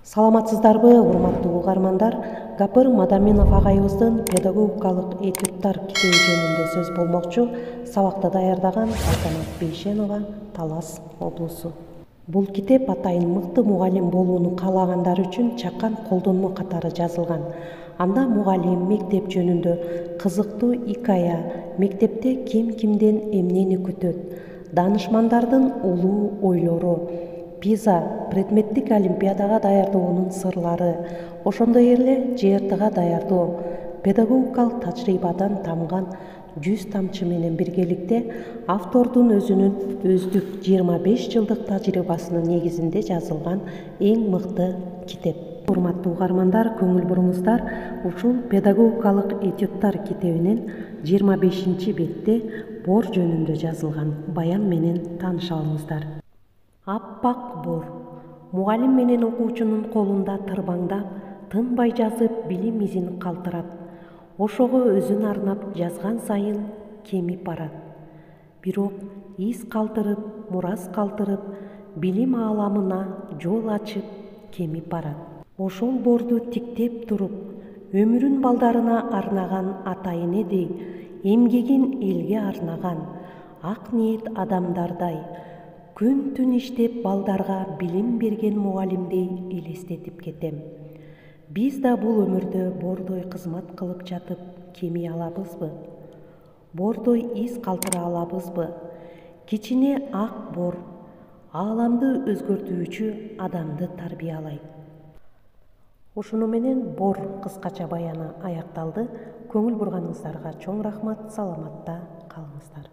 Саламатсыздарбы, урматтуу угармандар? Гапыр Мадаминов агайыбыздын педагогикалык этюдтар китеби жөнүндө сөз болмокчу. Сабакты даярдаган Салтанат Бейшенова, Талас облусу. Бул китеп атайын мыкты мугалим болууну каалагандар үчүн чакан колдонмо катары жазылган. Анда мугалим мектеп жөнүндө кызыктуу икая, мектепте ким кимден эмнени күтөт, данышмандардын улуу ойлору, ПИЗа предметтик олимпиадага даярдоонун сырлары, ошондой эле ЖРТга даярдоо, педагогикалык тажрыйбадан тамган 100 тамчы менен биргеликте автордун өзүнүн өздүк 25 жылдык тажрыйбасынын негизинде жазылган эң мыкты китеп. Урматтуу угармандар, көңүл буруңуздар, ушул педагогикалык этюдтар китебинин 25-бетте бор жөнүндө жазылган баян менен тааныша алыңыздар. Аппак бор. Мугалим менен окуучунун колунда тырбаңдап, тынбай жазып билим изин калтырат. Ошого өзүн арнап жазган сайын кемип барат. Бирок из калтырып, мурас калтырып, билим ааламына жол ачып кемип барат. Ошол борду тиктеп туруп, өмүрүн балдарына арнаган ата-энедей, эмгегин элге арнаган, ак ниет адамдардай, күн-түн иштеп балдарга билим берген мугалимдей элестетип кетем. Биз да бул өмүрдө бордой кызмат кылып жатып кемий алабызбы? Бордой из калтыра алабызбы? Кичине ак бор ааламды өзгөртүүчү адамды тарбиялайт. Ушуну менен бор кыскача баяны аякталды. Көңүл бурганыңыздарга чоң рахмат. Саламатта калыңыздар.